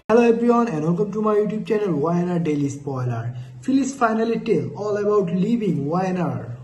Hello everyone and welcome to my YouTube channel YNR Daily Spoiler. Phyllis finally tell all about leaving YNR.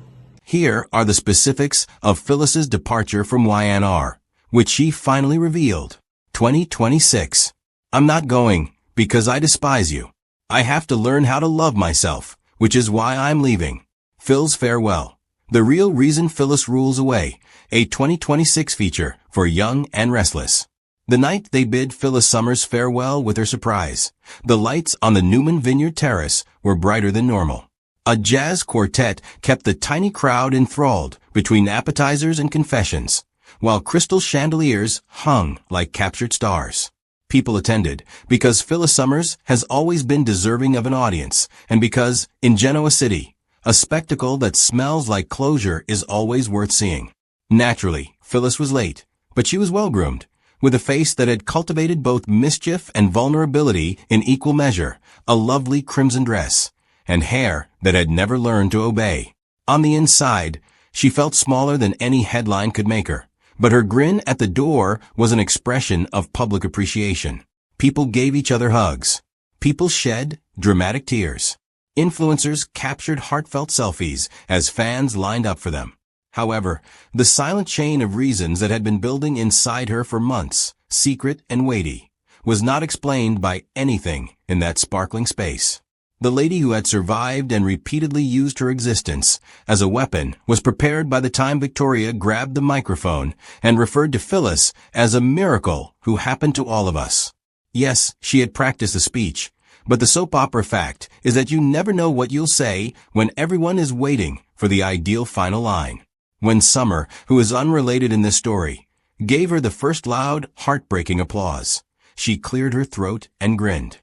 Here are the specifics of Phyllis's departure from YNR, which she finally revealed. 2026. I'm not going, because I despise you. I have to learn how to love myself, which is why I'm leaving. Phil's farewell. The real reason Phyllis rules away, a 2026 feature for Young and Restless. The night they bid Phyllis Summers farewell with her surprise, the lights on the Newman Vineyard Terrace were brighter than normal. A jazz quartet kept the tiny crowd enthralled between appetizers and confessions, while crystal chandeliers hung like captured stars. People attended because Phyllis Summers has always been deserving of an audience, and because, in Genoa City, a spectacle that smells like closure is always worth seeing. Naturally, Phyllis was late, but she was well-groomed, with a face that had cultivated both mischief and vulnerability in equal measure, a lovely crimson dress, and hair that had never learned to obey. On the inside, she felt smaller than any headline could make her, but her grin at the door was an expression of public appreciation. People gave each other hugs. People shed dramatic tears. Influencers captured heartfelt selfies as fans lined up for them. However, the silent chain of reasons that had been building inside her for months, secret and weighty, was not explained by anything in that sparkling space. The lady who had survived and repeatedly used her existence as a weapon was prepared by the time Victoria grabbed the microphone and referred to Phyllis as a miracle who happened to all of us. Yes, she had practiced the speech, but the soap opera fact is that you never know what you'll say when everyone is waiting for the ideal final line. When Summer, who is unrelated in this story, gave her the first loud, heartbreaking applause, she cleared her throat and grinned.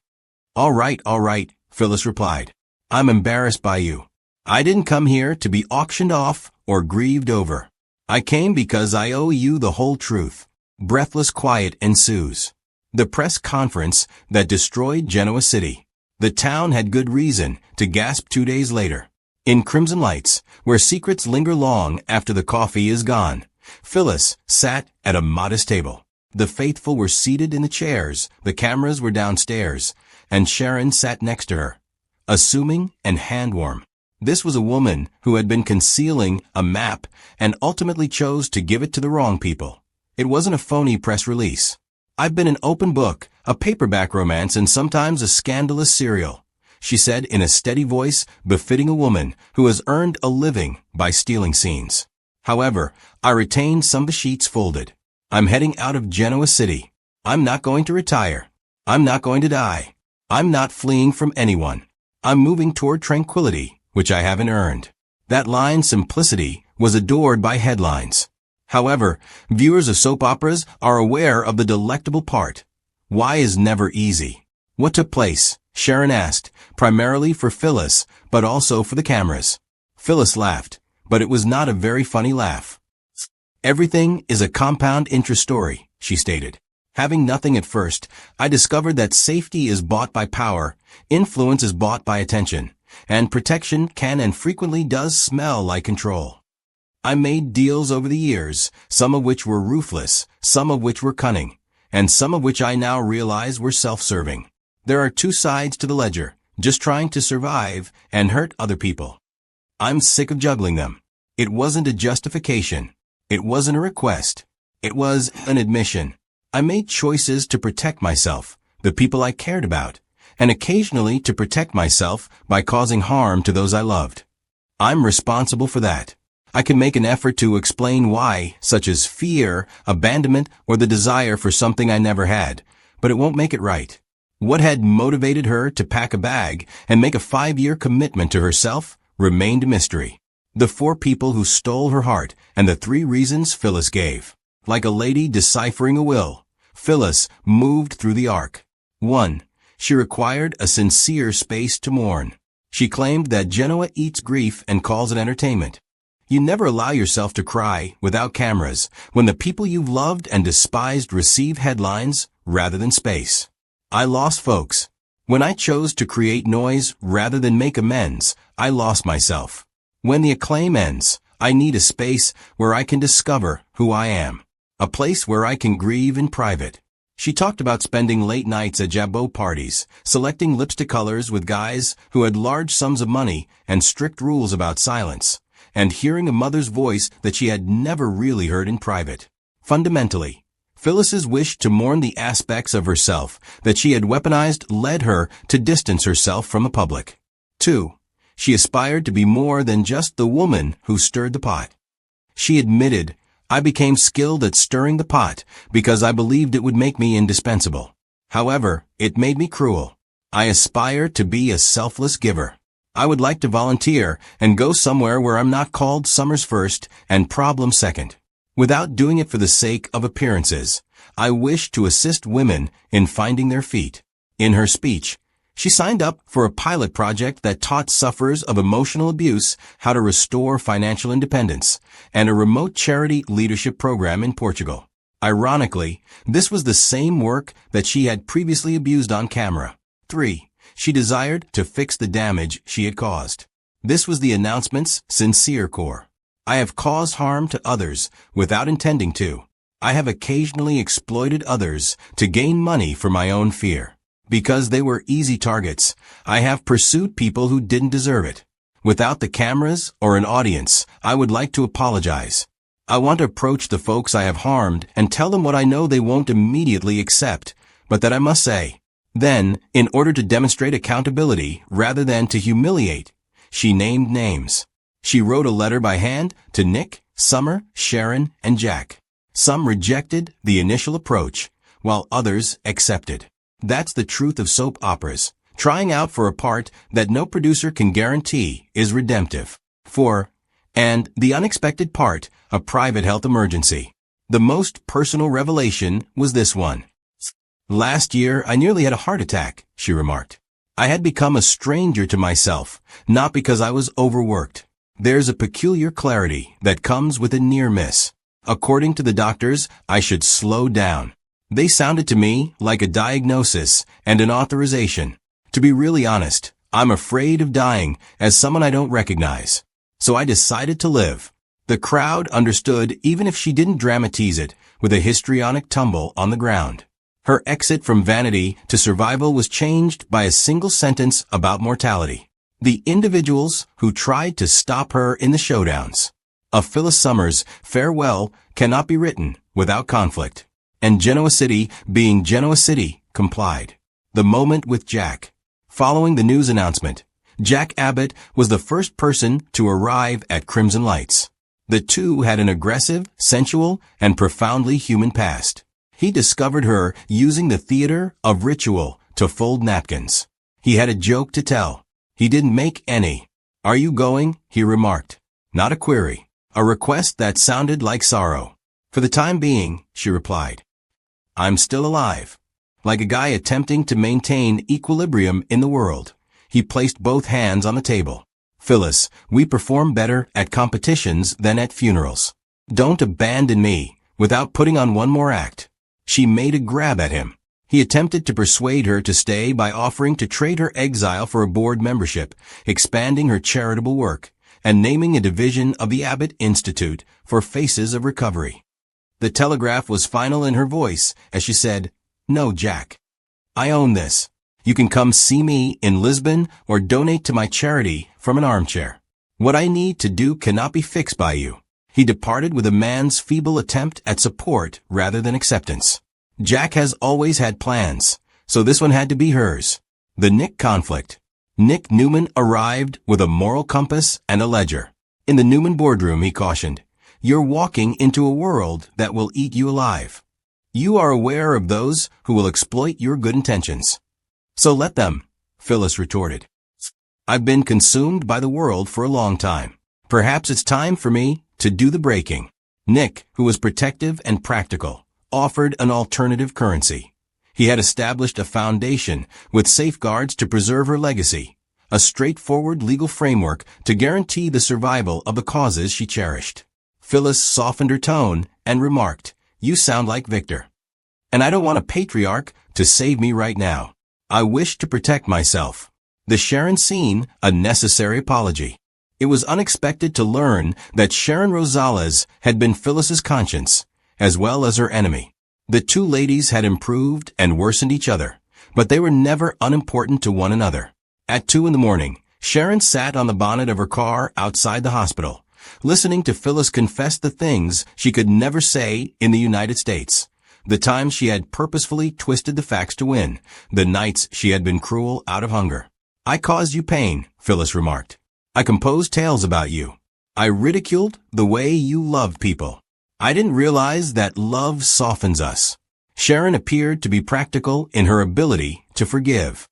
All right, Phyllis replied. I'm embarrassed by you. I didn't come here to be auctioned off or grieved over. I came because I owe you the whole truth. Breathless quiet ensues. The press conference that destroyed Genoa City. The town had good reason to gasp 2 days later. In crimson lights, where secrets linger long after the coffee is gone, Phyllis sat at a modest table. The faithful were seated in the chairs, the cameras were downstairs, and Sharon sat next to her, assuming and hand-warm. This was a woman who had been concealing a map and ultimately chose to give it to the wrong people. It wasn't a phony press release. I've been an open book, a paperback romance, and sometimes a scandalous serial, she said in a steady voice befitting a woman who has earned a living by stealing scenes. However, I retained some of the sheets folded. I'm heading out of Genoa City. I'm not going to retire. I'm not going to die. I'm not fleeing from anyone. I'm moving toward tranquility, which I haven't earned. That line's simplicity was adored by headlines. However, viewers of soap operas are aware of the delectable part. Why is never easy. What took place? Sharon asked, primarily for Phyllis, but also for the cameras. Phyllis laughed, but it was not a very funny laugh. Everything is a compound interest story, she stated. Having nothing at first, I discovered that safety is bought by power, influence is bought by attention, and protection can and frequently does smell like control. I made deals over the years, some of which were ruthless, some of which were cunning, and some of which I now realize were self-serving. There are two sides to the ledger, just trying to survive and hurt other people. I'm sick of juggling them. It wasn't a justification. It wasn't a request. It was an admission. I made choices to protect myself, the people I cared about, and occasionally to protect myself by causing harm to those I loved. I'm responsible for that. I can make an effort to explain why, such as fear, abandonment, or the desire for something I never had, but it won't make it right. What had motivated her to pack a bag and make a 5-year commitment to herself remained a mystery. The 4 people who stole her heart and the 3 reasons Phyllis gave. Like a lady deciphering a will, Phyllis moved through the arc. 1. She required a sincere space to mourn. She claimed that Genoa eats grief and calls it entertainment. You never allow yourself to cry without cameras when the people you've loved and despised receive headlines rather than space. I lost folks. When I chose to create noise rather than make amends, I lost myself. When the acclaim ends, I need a space where I can discover who I am. A place where I can grieve in private. She talked about spending late nights at jabot parties, selecting lipstick colors with guys who had large sums of money and strict rules about silence, and hearing a mother's voice that she had never really heard in private. Fundamentally, Phyllis's wish to mourn the aspects of herself that she had weaponized led her to distance herself from the public. 2. She aspired to be more than just the woman who stirred the pot. She admitted, "I became skilled at stirring the pot because I believed it would make me indispensable. However, it made me cruel. I aspire to be a selfless giver. I would like to volunteer and go somewhere where I'm not called summers first and problems second. Without doing it for the sake of appearances, I wish to assist women in finding their feet." In her speech, she signed up for a pilot project that taught sufferers of emotional abuse how to restore financial independence, and a remote charity leadership program in Portugal. Ironically, this was the same work that she had previously abused on camera. 3. She desired to fix the damage she had caused. This was the announcement's sincere core. "I have caused harm to others without intending to. I have occasionally exploited others to gain money for my own fear. Because they were easy targets, I have pursued people who didn't deserve it. Without the cameras or an audience, I would like to apologize. I want to approach the folks I have harmed and tell them what I know they won't immediately accept, but that I must say." Then, in order to demonstrate accountability rather than to humiliate, she named names. She wrote a letter by hand to Nick, Summer, Sharon, and Jack. Some rejected the initial approach, while others accepted. That's the truth of soap operas. Trying out for a part that no producer can guarantee is redemptive. 4. And the unexpected part, a private health emergency. The most personal revelation was this one. "Last year, I nearly had a heart attack," she remarked. "I had become a stranger to myself, not because I was overworked. There's a peculiar clarity that comes with a near miss. According to the doctors, I should slow down. They sounded to me like a diagnosis and an authorization. To be really honest, I'm afraid of dying as someone I don't recognize. So I decided to live." The crowd understood even if she didn't dramatize it with a histrionic tumble on the ground. Her exit from vanity to survival was changed by a single sentence about mortality. The individuals who tried to stop her in the showdowns. A Phyllis Summers' farewell cannot be written without conflict. And Genoa City, being Genoa City, complied. The moment with Jack. Following the news announcement, Jack Abbott was the first person to arrive at Crimson Lights. The two had an aggressive, sensual, and profoundly human past. He discovered her using the theater of ritual to fold napkins. He had a joke to tell. He didn't make any. "Are you going?" he remarked. Not a query. A request that sounded like sorrow. "For the time being," she replied. "I'm still alive." Like a guy attempting to maintain equilibrium in the world, he placed both hands on the table. "Phyllis, we perform better at competitions than at funerals. Don't abandon me without putting on one more act." She made a grab at him. He attempted to persuade her to stay by offering to trade her exile for a board membership, expanding her charitable work, and naming a division of the Abbott Institute for Faces of Recovery. The telegraph was final in her voice as she said, "No, Jack. I own this. You can come see me in Lisbon or donate to my charity from an armchair. What I need to do cannot be fixed by you." He departed with a man's feeble attempt at support rather than acceptance. Jack has always had plans, so this one had to be hers. The Nick conflict. Nick Newman arrived with a moral compass and a ledger. In the Newman boardroom, he cautioned, "You're walking into a world that will eat you alive. You are aware of those who will exploit your good intentions. So let them," Phyllis retorted. "I've been consumed by the world for a long time. Perhaps it's time for me to do the breaking." Nick, who was protective and practical, offered an alternative currency. He had established a foundation with safeguards to preserve her legacy, a straightforward legal framework to guarantee the survival of the causes she cherished. Phyllis softened her tone and remarked, "You sound like Victor. And I don't want a patriarch to save me right now. I wish to protect myself." The Sharon scene, a necessary apology. It was unexpected to learn that Sharon Rosales had been Phyllis's conscience, as well as her enemy. The two ladies had improved and worsened each other, but they were never unimportant to one another. At 2 in the morning, Sharon sat on the bonnet of her car outside the hospital, listening to Phyllis confess the things she could never say in the United States. The times she had purposefully twisted the facts to win, the nights she had been cruel out of hunger. "I caused you pain," Phyllis remarked. "I composed tales about you. I ridiculed the way you loved people. I didn't realize that love softens us." Sharon appeared to be practical in her ability to forgive.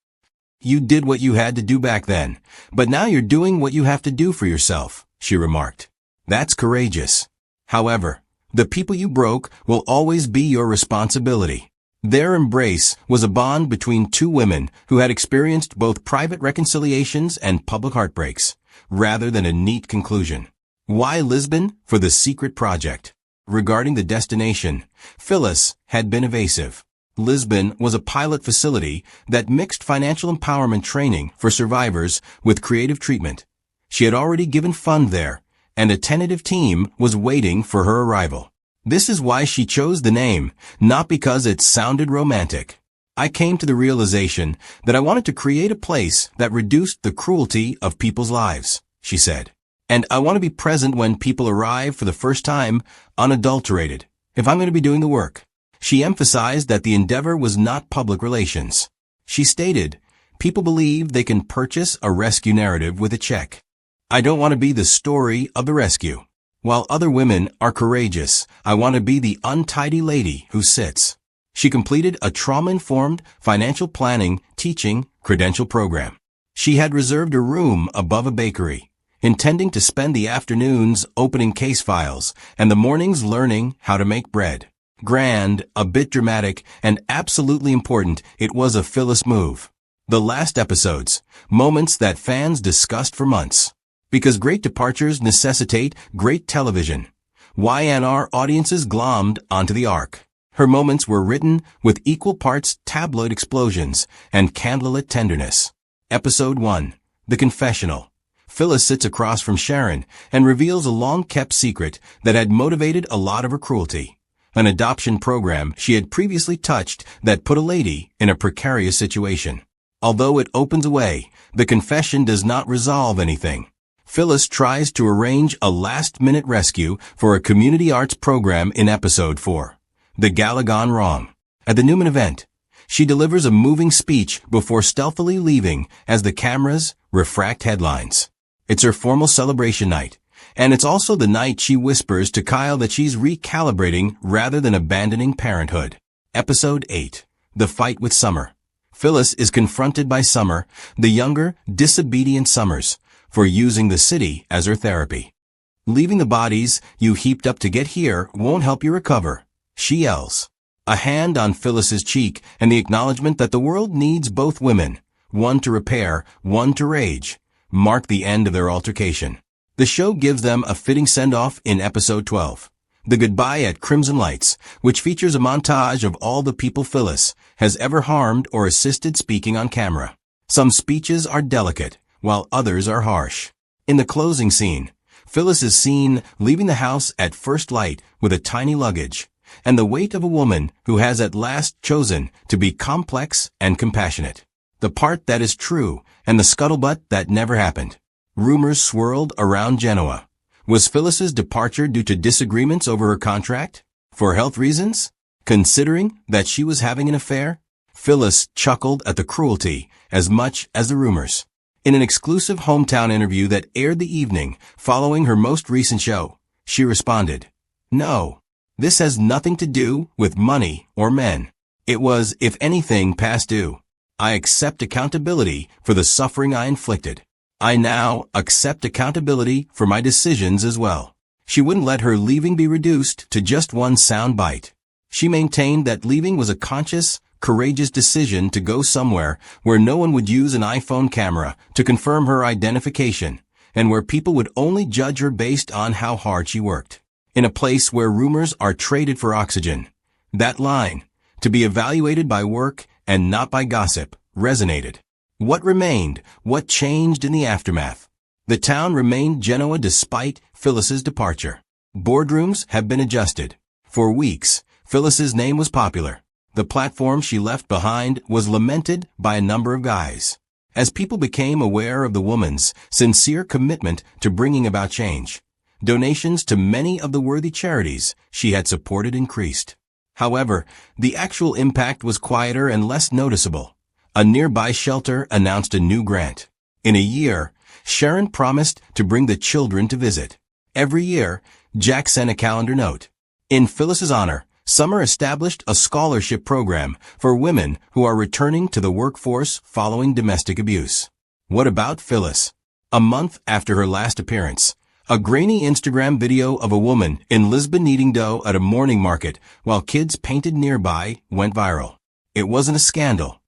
"You did what you had to do back then, but now you're doing what you have to do for yourself," she remarked. "That's courageous. However, the people you broke will always be your responsibility." Their embrace was a bond between two women who had experienced both private reconciliations and public heartbreaks, rather than a neat conclusion. Why Lisbon for the secret project? Regarding the destination, Phyllis had been evasive. Lisbon was a pilot facility that mixed financial empowerment training for survivors with creative treatment. She had already given fund there, and a tentative team was waiting for her arrival. This is why she chose the name, not because it sounded romantic. "I came to the realization that I wanted to create a place that reduced the cruelty of people's lives," she said. "And I want to be present when people arrive for the first time, unadulterated, if I'm going to be doing the work." She emphasized that the endeavor was not public relations. She stated, "People believe they can purchase a rescue narrative with a check. I don't want to be the story of the rescue. While other women are courageous, I want to be the untidy lady who sits." She completed a trauma-informed financial planning teaching credential program. She had reserved a room above a bakery, intending to spend the afternoons opening case files and the mornings learning how to make bread. Grand, a bit dramatic, and absolutely important, it was a Phyllis move. The last episodes, moments that fans discussed for months. Because great departures necessitate great television, YNR audiences glommed onto the arc. Her moments were written with equal parts tabloid explosions and candlelit tenderness. Episode 1, The Confessional. Phyllis sits across from Sharon and reveals a long-kept secret that had motivated a lot of her cruelty. An adoption program she had previously touched that put a lady in a precarious situation. Although it opens a way, the confession does not resolve anything. Phyllis tries to arrange a last-minute rescue for a community arts program in Episode 4, The Gala Gone Wrong. At the Newman event, she delivers a moving speech before stealthily leaving as the cameras refract headlines. It's her formal celebration night, and it's also the night she whispers to Kyle that she's recalibrating rather than abandoning parenthood. Episode 8, The Fight with Summer. Phyllis is confronted by Summer, the younger, disobedient Summers, for using the city as her therapy. "Leaving the bodies you heaped up to get here won't help you recover," she yells. A hand on Phyllis's cheek and the acknowledgement that the world needs both women, one to repair, one to rage, mark the end of their altercation. The show gives them a fitting send-off in Episode 12, The Goodbye at Crimson Lights, which features a montage of all the people Phyllis has ever harmed or assisted speaking on camera. Some speeches are delicate, while others are harsh. In the closing scene, Phyllis is seen leaving the house at first light with a tiny luggage, and the weight of a woman who has at last chosen to be complex and compassionate. The part that is true, and the scuttlebutt that never happened. Rumors swirled around Genoa. Was Phyllis's departure due to disagreements over her contract? For health reasons? Considering that she was having an affair? Phyllis chuckled at the cruelty as much as the rumors. In an exclusive hometown interview that aired the evening following her most recent show, she responded, "No, this has nothing to do with money or men. It was, if anything, past due. I accept accountability for the suffering I inflicted. I now accept accountability for my decisions as well." She wouldn't let her leaving be reduced to just one sound bite. She maintained that leaving was a conscious, courageous decision to go somewhere where no one would use an iPhone camera to confirm her identification, and where people would only judge her based on how hard she worked. In a place where rumors are traded for oxygen. That line, to be evaluated by work and not by gossip, resonated. What remained? What changed in the aftermath? The town remained Genoa despite Phyllis's departure. Boardrooms have been adjusted. For weeks, Phyllis's name was popular. The platform she left behind was lamented by a number of guys. As people became aware of the woman's sincere commitment to bringing about change, donations to many of the worthy charities she had supported increased. However, the actual impact was quieter and less noticeable. A nearby shelter announced a new grant. In a year, Sharon promised to bring the children to visit. Every year, Jack sent a calendar note. In Phyllis's honor, Summer established a scholarship program for women who are returning to the workforce following domestic abuse. What about Phyllis? A month after her last appearance, a grainy Instagram video of a woman in Lisbon kneading dough at a morning market while kids painted nearby went viral. It wasn't a scandal.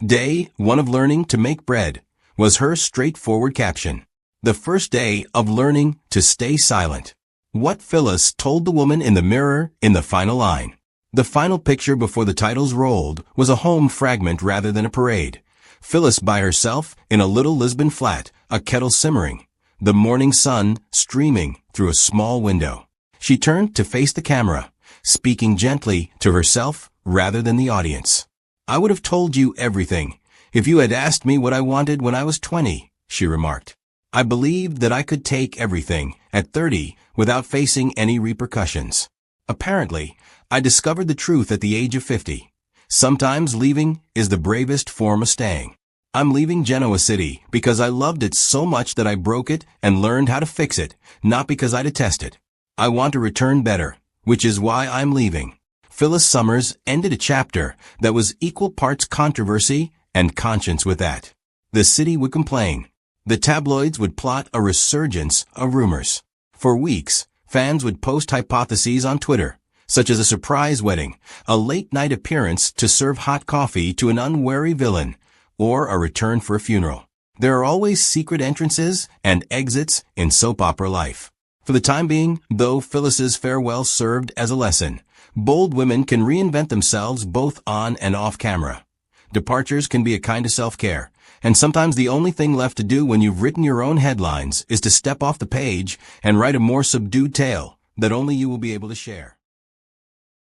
Day 1 of learning to make bread was her straightforward caption. The first day of learning to stay silent. What Phyllis told the woman in the mirror in the final line. The final picture before the titles rolled was a home fragment rather than a parade. Phyllis by herself in a little Lisbon flat, a kettle simmering, the morning sun streaming through a small window. She turned to face the camera, speaking gently to herself rather than the audience. "I would have told you everything if you had asked me what I wanted when I was 20, she remarked. I believed that I could take everything at 30 without facing any repercussions. Apparently, I discovered the truth at the age of 50. Sometimes leaving is the bravest form of staying. I'm leaving Genoa City because I loved it so much that I broke it and learned how to fix it, not because I detest it. I want to return better, which is why I'm leaving." Phyllis Summers ended a chapter that was equal parts controversy and conscience with that. The city would complain. The tabloids would plot a resurgence of rumors. For weeks, fans would post hypotheses on Twitter, such as a surprise wedding, a late-night appearance to serve hot coffee to an unwary villain, or a return for a funeral. There are always secret entrances and exits in soap opera life. For the time being, though Phyllis's farewell served as a lesson, bold women can reinvent themselves both on and off camera. Departures can be a kind of self-care, and sometimes the only thing left to do when you've written your own headlines is to step off the page and write a more subdued tale that only you will be able to share.